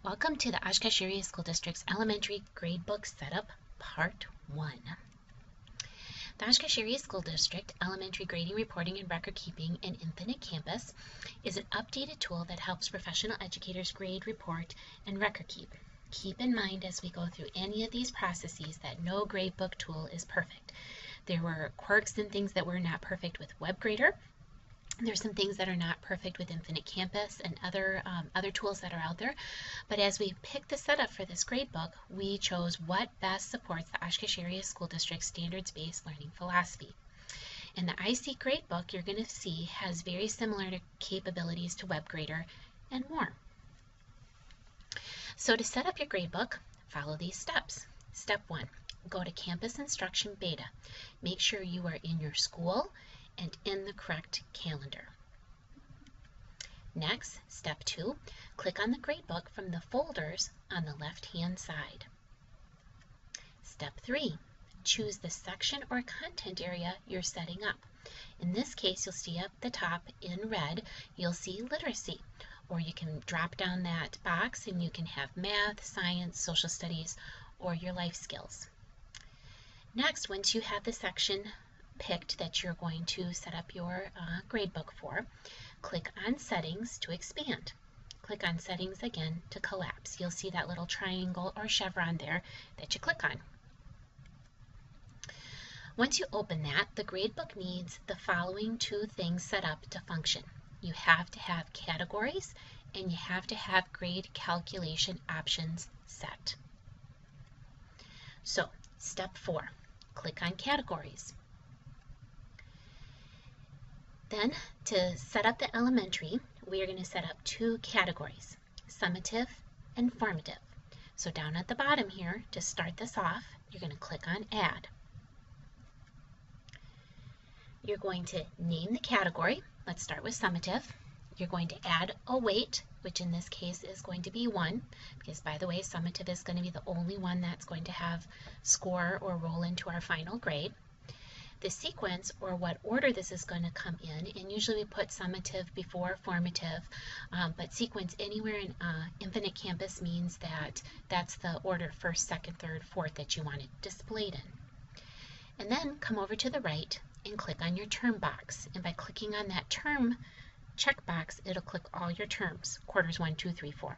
Welcome to the Oshkosh Area School District's Elementary Gradebook Setup, Part 1. The Oshkosh Area School District Elementary Grading, Reporting, and Record Keeping in Infinite Campus is an updated tool that helps professional educators grade, report, and record keep. Keep in mind as we go through any of these processes that no gradebook tool is perfect. There were quirks and things that were not perfect with WebGrader. There's some things that are not perfect with Infinite Campus and other tools that are out there. But as we picked the setup for this gradebook, we chose what best supports the Oshkosh Area School District's standards-based learning philosophy. And the IC gradebook you're going to see has very similar capabilities to WebGrader and more. So to set up your gradebook, follow these steps. Step 1, go to Campus Instruction Beta. Make sure you are in your school and in the correct calendar. Next, step 2, click on the gradebook from the folders on the left-hand side. Step 3, choose the section or content area you're setting up. In this case, you'll see up the top in red, you'll see literacy, or you can drop down that box and you can have math, science, social studies, or your life skills. Next, once you have the section picked that you're going to set up your gradebook for, click on Settings to expand. Click on Settings again to collapse. You'll see that little triangle or chevron there that you click on. Once you open that, the gradebook needs the following two things set up to function. You have to have categories and you have to have grade calculation options set. So, step 4, click on Categories. Then, to set up the elementary, we are going to set up two categories, summative and formative. So down at the bottom here, to start this off, you're going to click on Add. You're going to name the category. Let's start with summative. You're going to add a weight, which in this case is going to be 1, because by the way, summative is going to be the only one that's going to have score or roll into our final grade. The sequence, or what order this is going to come in, and usually we put summative before formative, but sequence anywhere in Infinite Campus means that that's the order first, second, third, fourth that you want it displayed in. And then come over to the right and click on your term box, and by clicking on that term checkbox, it'll click all your terms, quarters 1, 2, 3, 4.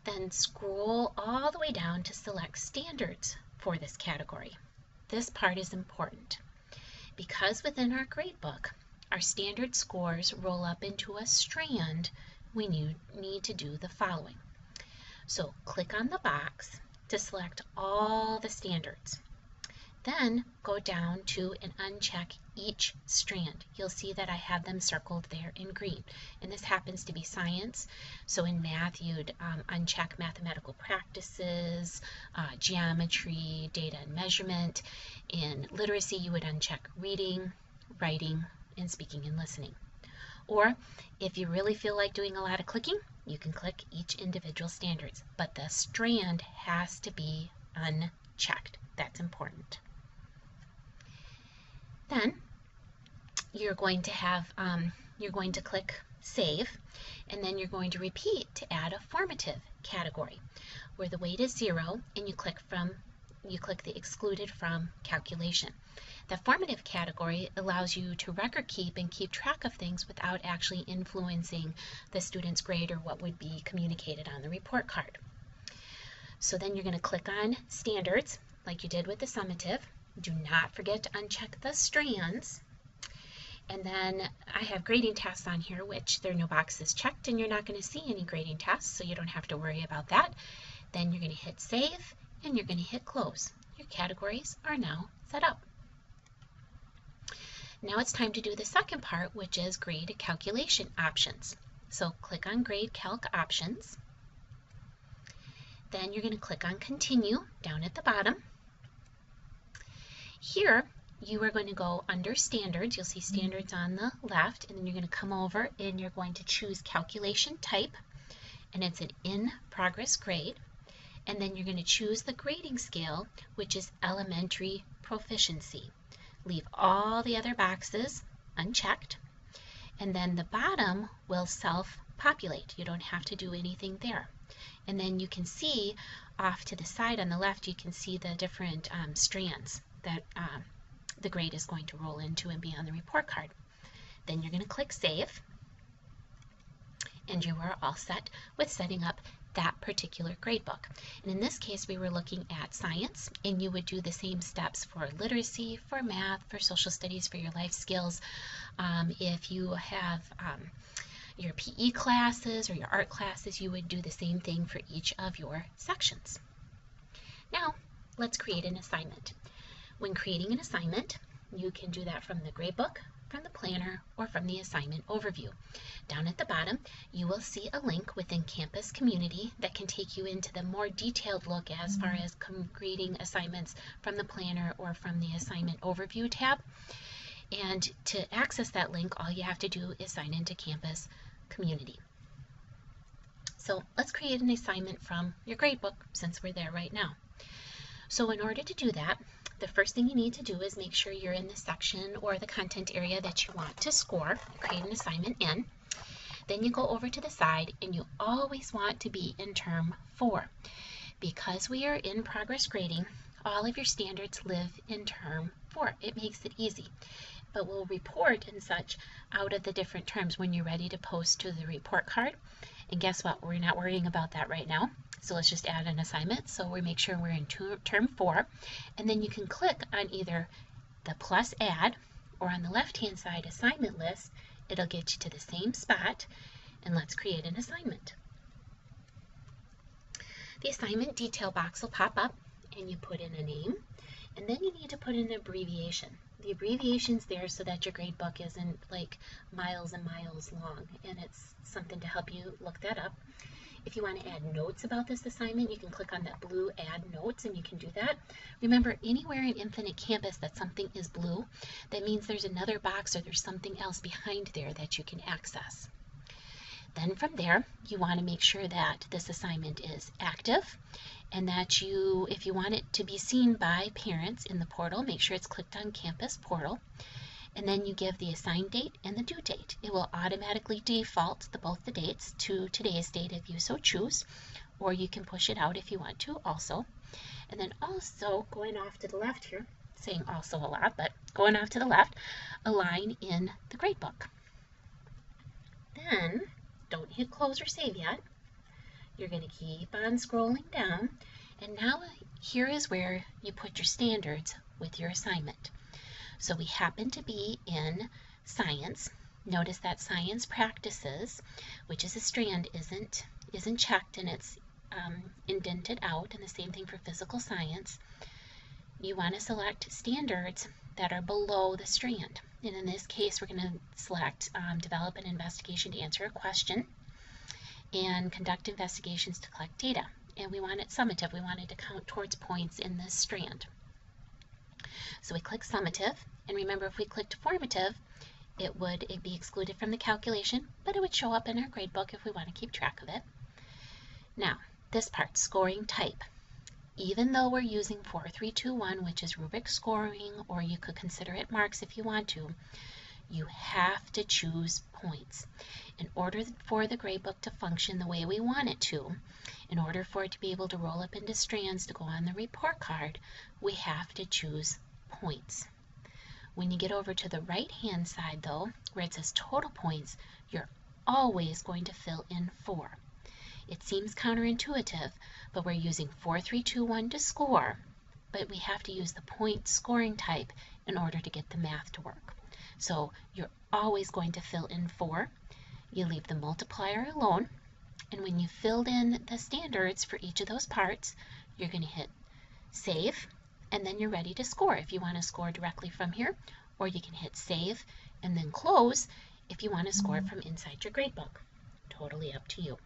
Then scroll all the way down to select standards for this category. This part is important because within our gradebook, our standard scores roll up into a strand. We need to do the following. So click on the box to select all the standards. Then go down to and uncheck each strand. You'll see that I have them circled there in green. And this happens to be science. So in math, you'd uncheck mathematical practices, geometry, data and measurement. In literacy, you would uncheck reading, writing, and speaking and listening. Or if you really feel like doing a lot of clicking, you can click each individual standards. But the strand has to be unchecked. That's important. Then you're going to click Save, and then you're going to repeat to add a formative category where the weight is 0, and you click the excluded from calculation. The formative category allows you to record keep and keep track of things without actually influencing the student's grade or what would be communicated on the report card. So then you're going to click on Standards like you did with the summative. Do not forget to uncheck the strands. And then I have grading tasks on here, which there are no boxes checked, and you're not going to see any grading tasks, so you don't have to worry about that. Then you're going to hit Save, and you're going to hit Close. Your categories are now set up. Now it's time to do the second part, which is grade calculation options. So click on Grade Calc Options. Then you're going to click on Continue down at the bottom. Here, you are going to go under Standards. You'll see Standards on the left, and then you're going to come over and you're going to choose Calculation Type, and it's an in-progress grade. And then you're going to choose the grading scale, which is Elementary Proficiency. Leave all the other boxes unchecked, and then the bottom will populate. You don't have to do anything there. And then you can see off to the side on the left, you can see the different strands that the grade is going to roll into and be on the report card. Then you're going to click Save, and you are all set with setting up that particular gradebook. And in this case, we were looking at science, and you would do the same steps for literacy, for math, for social studies, for your life skills. If you have your PE classes or your art classes, you would do the same thing for each of your sections. Now, let's create an assignment. When creating an assignment, you can do that from the gradebook, from the planner, or from the assignment overview. Down at the bottom, you will see a link within Campus Community that can take you into the more detailed look as far as creating assignments from the planner or from the assignment overview tab. And to access that link, all you have to do is sign into Campus Community. So let's create an assignment from your gradebook since we're there right now. So in order to do that, the first thing you need to do is make sure you're in the section or the content area that you want to score, create an assignment in. Then you go over to the side, and you always want to be in term 4. Because we are in progress grading, all of your standards live in term 4. It makes it easy. But we'll report and such out of the different terms when you're ready to post to the report card. And guess what? We're not worrying about that right now. So let's just add an assignment. So we make sure we're in term 4. And then you can click on either the plus add, or on the left-hand side assignment list. It'll get you to the same spot. And let's create an assignment. The assignment detail box will pop up, and you put in a name. And then you need to put in an abbreviation. The abbreviation's there so that your gradebook isn't like miles and miles long, and it's something to help you look that up. If you want to add notes about this assignment, you can click on that blue Add Notes, and you can do that. Remember, anywhere in Infinite Campus that something is blue, that means there's another box or there's something else behind there that you can access. Then from there, you want to make sure that this assignment is active, and that if you want it to be seen by parents in the portal, make sure it's clicked on Campus Portal. And then you give the assigned date and the due date. It will automatically default both the dates to today's date if you so choose, or you can push it out if you want to also. And then also, going off to the left here, saying also a lot, but going off to the left, align in the gradebook. Then, don't hit close or save yet. You're going to keep on scrolling down, and now here is where you put your standards with your assignment. So we happen to be in science. Notice that science practices, which is a strand, isn't checked, and it's indented out, and the same thing for physical science. You want to select standards that are below the strand. And in this case, we're going to select develop an investigation to answer a question and conduct investigations to collect data. And we want it summative. We want it to count towards points in this strand. So we click summative, and remember, if we clicked formative, it'd be excluded from the calculation, but it would show up in our gradebook if we want to keep track of it. Now, this part, scoring type. Even though we're using 4-3-2-1, which is rubric scoring, or you could consider it marks if you want to, you have to choose points. In order for the gradebook to function the way we want it to, in order for it to be able to roll up into strands to go on the report card, we have to choose points. When you get over to the right-hand side, though, where it says total points, you're always going to fill in 4. It seems counterintuitive, but we're using 4-3-2-1 to score, but we have to use the point scoring type in order to get the math to work. So you're always going to fill in 4. You leave the multiplier alone, and when you filled in the standards for each of those parts, you're going to hit save, and then you're ready to score if you want to score directly from here, or you can hit save and then close if you want to score from inside your gradebook. Totally up to you.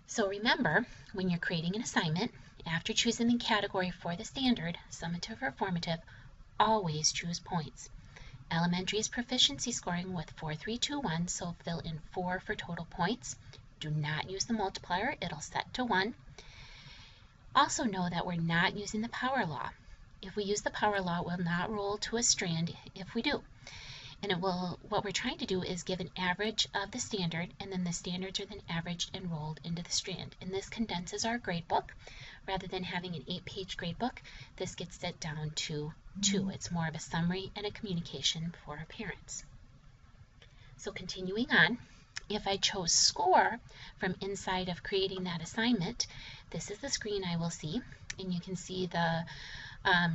So remember, when you're creating an assignment, after choosing the category for the standard, summative or formative, always choose points. Elementary is proficiency scoring with 4-3-2-1, so fill in 4 for total points. Do not use the multiplier, it'll set to 1. Also know that we're not using the power law. If we use the power law, it will not roll to a strand if we do. And it will, what we're trying to do is give an average of the standard, and then the standards are then averaged and rolled into the strand. And this condenses our gradebook. Rather than having an 8-page gradebook, this gets it down to 2. It's more of a summary and a communication for our parents. So continuing on, if I chose score from inside of creating that assignment, this is the screen I will see, and you can see the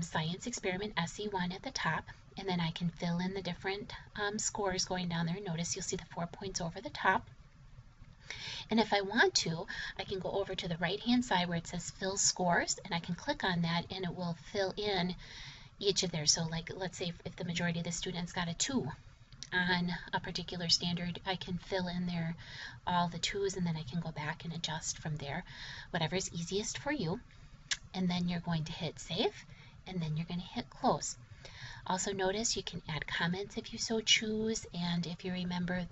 science experiment SE1 at the top, and then I can fill in the different scores going down there. Notice you'll see the 4 points over the top. And if I want to, I can go over to the right-hand side where it says fill scores, and I can click on that and it will fill in each of theirs. So like, let's say if the majority of the students got a 2 on a particular standard, I can fill in there all the 2s, and then I can go back and adjust from there, whatever is easiest for you. And then you're going to hit save, and then you're going to hit close. Also notice you can add comments if you so choose, and if you remember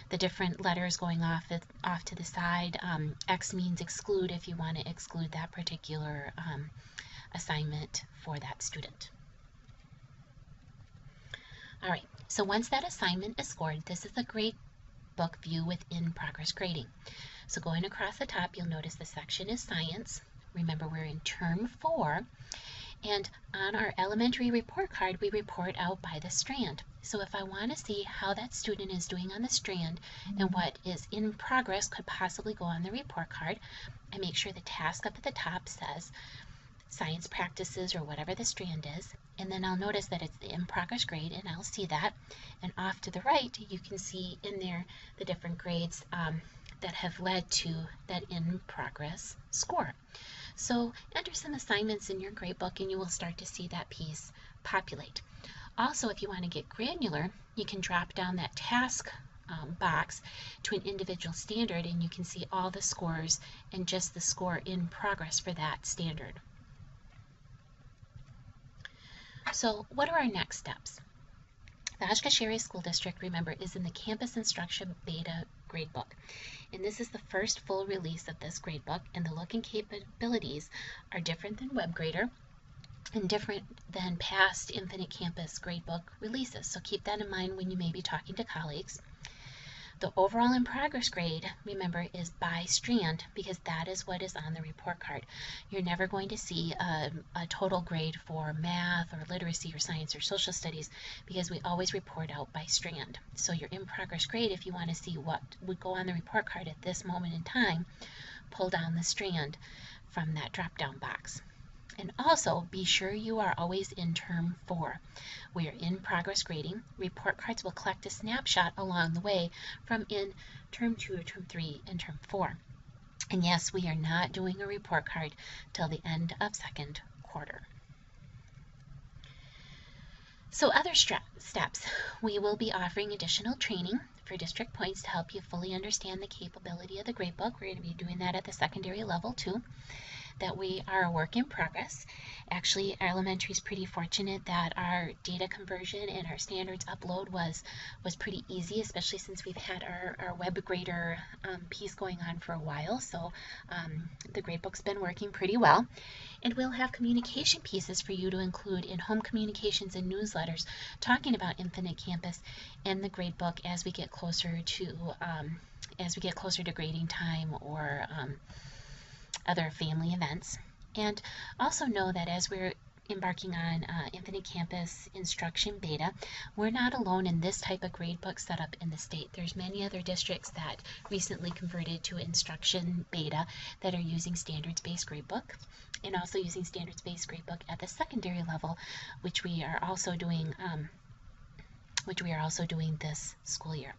the different letters going off to the side, X means exclude if you want to exclude that particular assignment for that student. All right, so once that assignment is scored, this is the gradebook view within progress grading. So going across the top, you'll notice the section is science. Remember, we're in term 4. And on our elementary report card, we report out by the strand. So if I want to see how that student is doing on the strand and what is in progress could possibly go on the report card, I make sure the task up at the top says science practices or whatever the strand is. And then I'll notice that it's the in progress grade, and I'll see that. And off to the right, you can see in there the different grades that have led to that in progress score. So enter some assignments in your gradebook and you will start to see that piece populate. Also, if you want to get granular, you can drop down that task box to an individual standard, and you can see all the scores and just the score in progress for that standard. So what are our next steps? The Oshkosh Area School District, remember, is in the Campus Instruction Beta Gradebook. And this is the first full release of this gradebook, and the look and capabilities are different than WebGrader and different than past Infinite Campus gradebook releases. So keep that in mind when you may be talking to colleagues. The overall in progress grade, remember, is by strand because that is what is on the report card. You're never going to see a total grade for math or literacy or science or social studies because we always report out by strand. So your in progress grade, if you want to see what would go on the report card at this moment in time, pull down the strand from that drop down box. And also be sure you are always in term 4. We are in progress grading. Report cards will collect a snapshot along the way from in term 2 or term 3 and term 4. And yes, we are not doing a report card till the end of second quarter. So other steps, we will be offering additional training for district points to help you fully understand the capability of the gradebook. We're going to be doing that at the secondary level too. That we are a work in progress. Actually, our elementary is pretty fortunate that our data conversion and our standards upload was pretty easy, especially since we've had our WebGrader piece going on for a while. So the gradebook's been working pretty well. And we'll have communication pieces for you to include in home communications and newsletters talking about Infinite Campus and the gradebook as we get closer to grading time or other family events. And also know that as we're embarking on Infinite Campus Instruction Beta, we're not alone in this type of gradebook setup in the state. There's many other districts that recently converted to Instruction Beta that are using standards-based gradebook and also using standards-based gradebook at the secondary level, which we are also doing this school year.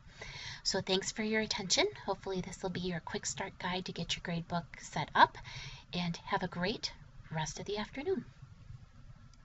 So thanks for your attention. Hopefully this will be your quick start guide to get your gradebook set up, and have a great rest of the afternoon.